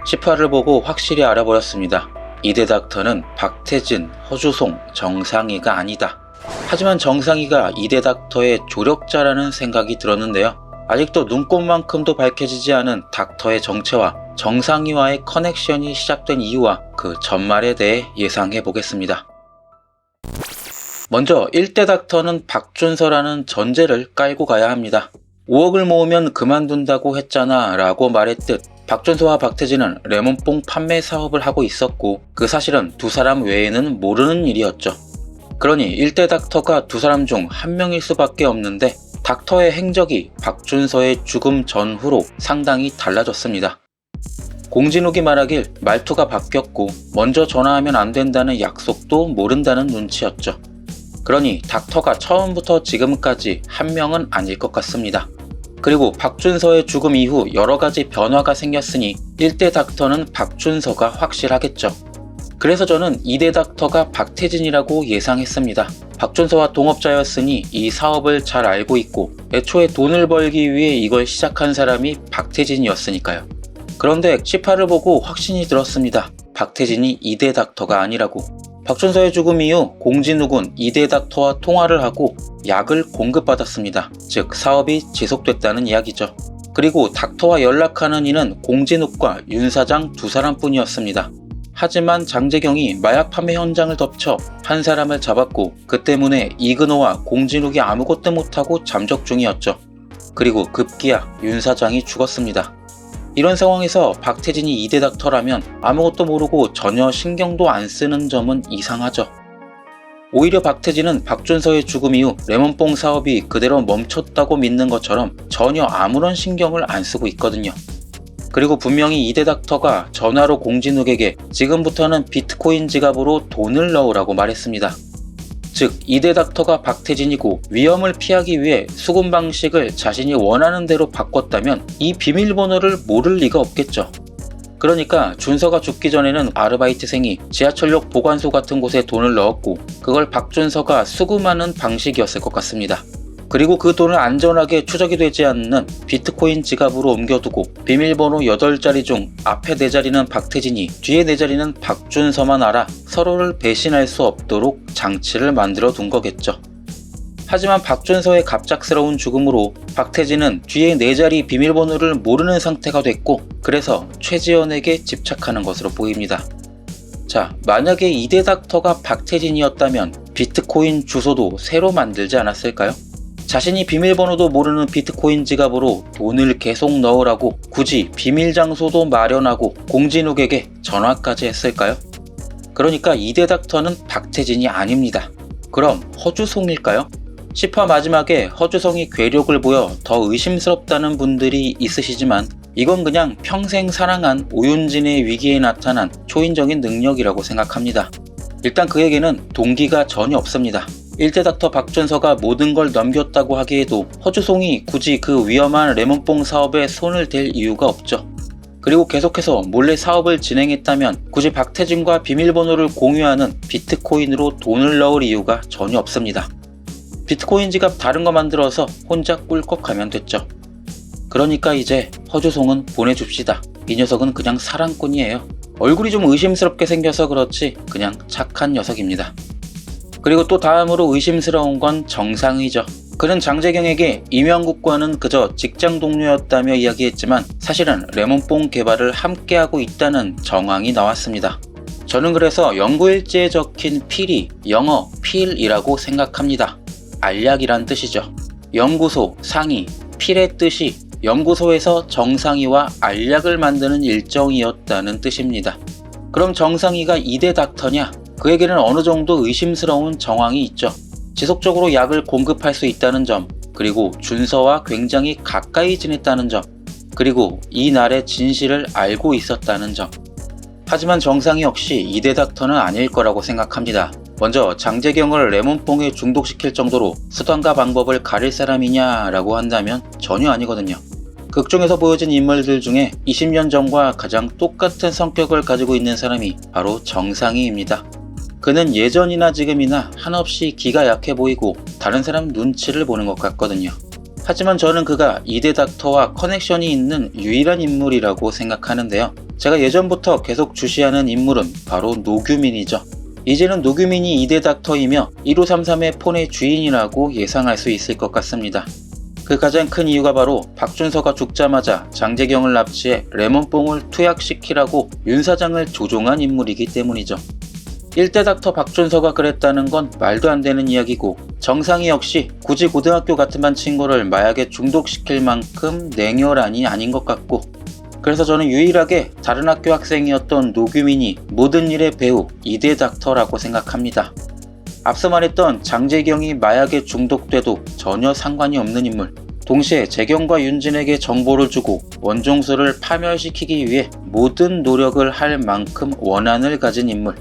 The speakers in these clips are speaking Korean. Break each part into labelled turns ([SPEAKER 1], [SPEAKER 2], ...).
[SPEAKER 1] C8을 보고 확실히 알아버렸습니다. 이대 닥터는 박태진, 허주송, 정상희가 아니다. 하지만 정상희가 이대 닥터의 조력자라는 생각이 들었는데요. 아직도 눈꽃만큼도 밝혀지지 않은 닥터의 정체와 정상희와의 커넥션이 시작된 이유와 그 전말에 대해 예상해 보겠습니다. 먼저 1대 닥터는 박준서라는 전제를 깔고 가야 합니다. 5억을 모으면 그만둔다고 했잖아 라고 말했듯 박준서와 박태진은 레몬뽕 판매 사업을 하고 있었고 그 사실은 두 사람 외에는 모르는 일이었죠. 그러니 1대 닥터가 두 사람 중 한 명일 수밖에 없는데 닥터의 행적이 박준서의 죽음 전후로 상당히 달라졌습니다. 공진욱이 말하길 말투가 바뀌었고 먼저 전화하면 안 된다는 약속도 모른다는 눈치였죠. 그러니 닥터가 처음부터 지금까지 한 명은 아닐 것 같습니다. 그리고 박준서의 죽음 이후 여러가지 변화가 생겼으니 1대 닥터는 박준서가 확실하겠죠. 그래서 저는 2대 닥터가 박태진이라고 예상했습니다. 박준서와 동업자였으니 이 사업을 잘 알고 있고 애초에 돈을 벌기 위해 이걸 시작한 사람이 박태진이었으니까요. 그런데 C8을 보고 확신이 들었습니다. 박태진이 2대 닥터가 아니라고. 박준서의 죽음 이후 공진욱은 2대 닥터와 통화를 하고 약을 공급받았습니다. 즉 사업이 지속됐다는 이야기죠. 그리고 닥터와 연락하는 이는 공진욱과 윤 사장 두 사람뿐이었습니다. 하지만 장재경이 마약 판매 현장을 덮쳐 한 사람을 잡았고 그 때문에 이근호와 공진욱이 아무것도 못하고 잠적 중이었죠. 그리고 급기야 윤 사장이 죽었습니다. 이런 상황에서 박태진이 2대 닥터라면 아무것도 모르고 전혀 신경도 안 쓰는 점은 이상하죠. 오히려 박태진은 박준서의 죽음 이후 레몬뽕 사업이 그대로 멈췄다고 믿는 것처럼 전혀 아무런 신경을 안 쓰고 있거든요. 그리고 분명히 2대 닥터가 전화로 공진욱에게 지금부터는 비트코인 지갑으로 돈을 넣으라고 말했습니다. 즉 2대 닥터가 박태진이고 위험을 피하기 위해 수금 방식을 자신이 원하는 대로 바꿨다면 이 비밀번호를 모를 리가 없겠죠. 그러니까 준서가 죽기 전에는 아르바이트생이 지하철역 보관소 같은 곳에 돈을 넣었고 그걸 박준서가 수금하는 방식이었을 것 같습니다. 그리고 그 돈을 안전하게 추적이 되지 않는 비트코인 지갑으로 옮겨두고 비밀번호 8자리 중 앞에 4자리는 박태진이 뒤에 4자리는 박준서만 알아 서로를 배신할 수 없도록 장치를 만들어 둔 거겠죠. 하지만 박준서의 갑작스러운 죽음으로 박태진은 뒤에 4자리 비밀번호를 모르는 상태가 됐고 그래서 최지연에게 집착하는 것으로 보입니다. 자, 만약에 2대 닥터가 박태진이었다면 비트코인 주소도 새로 만들지 않았을까요? 자신이 비밀번호도 모르는 비트코인 지갑으로 돈을 계속 넣으라고 굳이 비밀 장소도 마련하고 공진욱에게 전화까지 했을까요? 그러니까 2대 닥터는 박태진이 아닙니다. 그럼 허주송일까요? 10화 마지막에 허주성이 괴력을 보여 더 의심스럽다는 분들이 있으시지만 이건 그냥 평생 사랑한 오윤진의 위기에 나타난 초인적인 능력이라고 생각합니다. 일단 그에게는 동기가 전혀 없습니다. 1대 닥터 박준서가 모든 걸 넘겼다고 하기에도 허주송이 굳이 그 위험한 레몬뽕 사업에 손을 댈 이유가 없죠. 그리고 계속해서 몰래 사업을 진행했다면 굳이 박태진과 비밀번호를 공유하는 비트코인으로 돈을 넣을 이유가 전혀 없습니다. 비트코인 지갑 다른 거 만들어서 혼자 꿀꺽하면 됐죠. 그러니까 이제 허주송은 보내줍시다. 이 녀석은 그냥 사랑꾼이에요. 얼굴이 좀 의심스럽게 생겨서 그렇지 그냥 착한 녀석입니다. 그리고 또 다음으로 의심스러운 건 정상희죠. 그는 장재경에게 이명국과는 그저 직장 동료였다며 이야기했지만 사실은 레몬뽕 개발을 함께하고 있다는 정황이 나왔습니다. 저는 그래서 연구일지에 적힌 필이 영어 필이라고 생각합니다. 알약이란 뜻이죠. 연구소, 상희, 필의 뜻이 연구소에서 정상희와 알약을 만드는 일정이었다는 뜻입니다. 그럼 정상희가 2대 닥터냐? 그에게는 어느 정도 의심스러운 정황이 있죠. 지속적으로 약을 공급할 수 있다는 점, 그리고 준서와 굉장히 가까이 지냈다는 점, 그리고 이 날의 진실을 알고 있었다는 점. 하지만 정상희 역시 2대 닥터는 아닐 거라고 생각합니다. 먼저 장재경을 레몬뽕에 중독시킬 정도로 수단과 방법을 가릴 사람이냐라고 한다면 전혀 아니거든요. 극중에서 보여진 인물들 중에 20년 전과 가장 똑같은 성격을 가지고 있는 사람이 바로 정상희입니다. 그는 예전이나 지금이나 한없이 기가 약해 보이고 다른 사람 눈치를 보는 것 같거든요. 하지만 저는 그가 2대 닥터와 커넥션이 있는 유일한 인물이라고 생각하는데요. 제가 예전부터 계속 주시하는 인물은 바로 노규민이죠. 이제는 노규민이 2대 닥터이며 1533의 폰의 주인이라고 예상할 수 있을 것 같습니다. 그 가장 큰 이유가 바로 박준서가 죽자마자 장재경을 납치해 레몬뽕을 투약시키라고 윤 사장을 조종한 인물이기 때문이죠. 1대 닥터 박준서가 그랬다는 건 말도 안 되는 이야기고, 정상희 역시 굳이 고등학교 같은 반 친구를 마약에 중독시킬 만큼 냉혈한이 아닌 것 같고, 그래서 저는 유일하게 다른 학교 학생이었던 노규민이 모든 일의 배우 2대 닥터라고 생각합니다. 앞서 말했던 장재경이 마약에 중독돼도 전혀 상관이 없는 인물, 동시에 재경과 윤진에게 정보를 주고 원종수를 파멸시키기 위해 모든 노력을 할 만큼 원한을 가진 인물,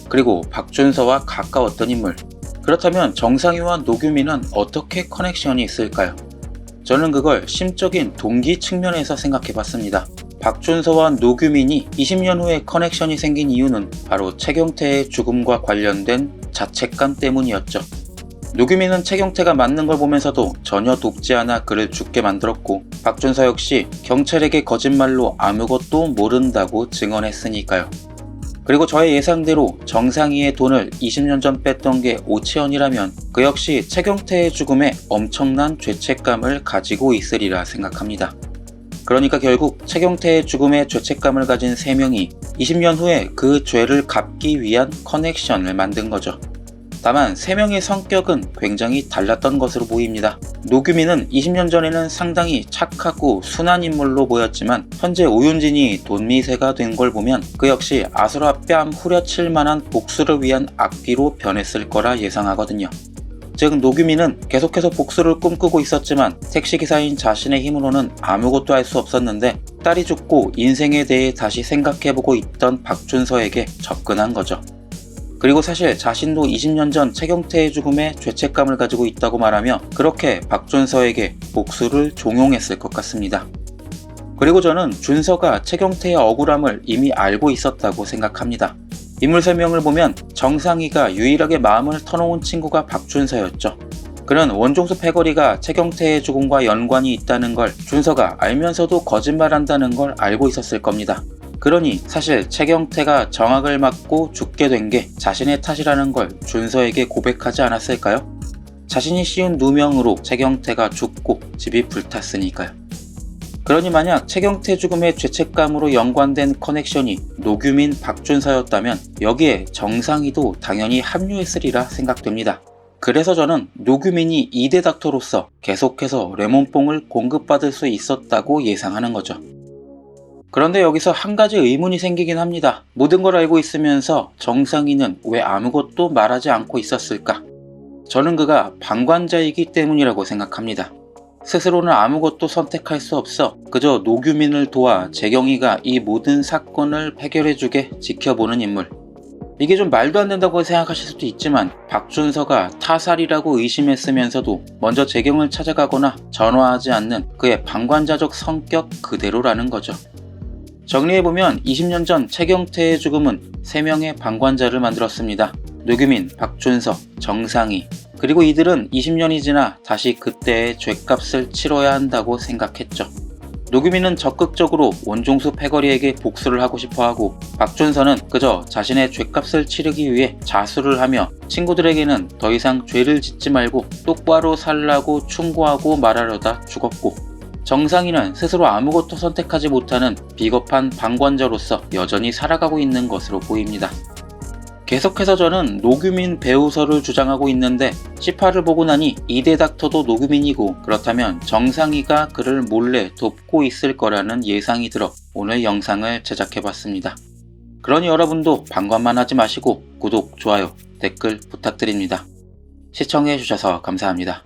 [SPEAKER 1] 그리고 박준서와 가까웠던 인물. 그렇다면 정상희와 노규민은 어떻게 커넥션이 있을까요? 저는 그걸 심적인 동기 측면에서 생각해봤습니다. 박준서와 노규민이 20년 후에 커넥션이 생긴 이유는 바로 최경태의 죽음과 관련된 자책감 때문이었죠. 노규민은 최경태가 맞는 걸 보면서도 전혀 돕지 않아 그를 죽게 만들었고, 박준서 역시 경찰에게 거짓말로 아무것도 모른다고 증언했으니까요. 그리고 저의 예상대로 정상희의 돈을 20년 전 뺐던 게 오치현이라면 그 역시 최경태의 죽음에 엄청난 죄책감을 가지고 있으리라 생각합니다. 그러니까 결국 최경태의 죽음에 죄책감을 가진 3명이 20년 후에 그 죄를 갚기 위한 커넥션을 만든 거죠. 다만 3명의 성격은 굉장히 달랐던 것으로 보입니다. 노규민은 20년 전에는 상당히 착하고 순한 인물로 보였지만 현재 오윤진이 돈미세가 된 걸 보면 그 역시 아수라 뺨 후려칠 만한 복수를 위한 악귀로 변했을 거라 예상하거든요. 즉 노규민은 계속해서 복수를 꿈꾸고 있었지만 택시기사인 자신의 힘으로는 아무것도 할 수 없었는데, 딸이 죽고 인생에 대해 다시 생각해보고 있던 박준서에게 접근한 거죠. 그리고 사실 자신도 20년 전 최경태의 죽음에 죄책감을 가지고 있다고 말하며 그렇게 박준서에게 복수를 종용했을 것 같습니다. 그리고 저는 준서가 최경태의 억울함을 이미 알고 있었다고 생각합니다. 인물 설명을 보면 정상희가 유일하게 마음을 터놓은 친구가 박준서였죠. 그는 원종수 패거리가 최경태의 죽음과 연관이 있다는 걸 준서가 알면서도 거짓말한다는 걸 알고 있었을 겁니다. 그러니 사실 최경태가 정학을 맞고 죽게 된 게 자신의 탓이라는 걸 준서에게 고백하지 않았을까요? 자신이 씌운 누명으로 최경태가 죽고 집이 불탔으니까요. 그러니 만약 최경태 죽음의 죄책감으로 연관된 커넥션이 노규민, 박준서였다면 여기에 정상희도 당연히 합류했으리라 생각됩니다. 그래서 저는 노규민이 2대 닥터로서 계속해서 레몬뽕을 공급받을 수 있었다고 예상하는 거죠. 그런데 여기서 한 가지 의문이 생기긴 합니다. 모든 걸 알고 있으면서 정상희는 왜 아무것도 말하지 않고 있었을까? 저는 그가 방관자이기 때문이라고 생각합니다. 스스로는 아무것도 선택할 수 없어 그저 노규민을 도와 재경이가 이 모든 사건을 해결해주게 지켜보는 인물. 이게 좀 말도 안 된다고 생각하실 수도 있지만 박준서가 타살이라고 의심했으면서도 먼저 재경을 찾아가거나 전화하지 않는 그의 방관자적 성격 그대로라는 거죠. 정리해보면 20년 전 최경태의 죽음은 3명의 방관자를 만들었습니다. 노규민, 박준서, 정상희. 그리고 이들은 20년이 지나 다시 그때의 죗값을 치러야 한다고 생각했죠. 노규민은 적극적으로 원종수 패거리에게 복수를 하고 싶어하고, 박준서는 그저 자신의 죗값을 치르기 위해 자수를 하며 친구들에게는 더 이상 죄를 짓지 말고 똑바로 살라고 충고하고 말하려다 죽었고, 정상희는 스스로 아무것도 선택하지 못하는 비겁한 방관자로서 여전히 살아가고 있는 것으로 보입니다. 계속해서 저는 노규민 배우설을 주장하고 있는데 18을 보고 나니 2대 닥터도 노규민이고, 그렇다면 정상희가 그를 몰래 돕고 있을 거라는 예상이 들어 오늘 영상을 제작해봤습니다. 그러니 여러분도 방관만 하지 마시고 구독, 좋아요, 댓글 부탁드립니다. 시청해주셔서 감사합니다.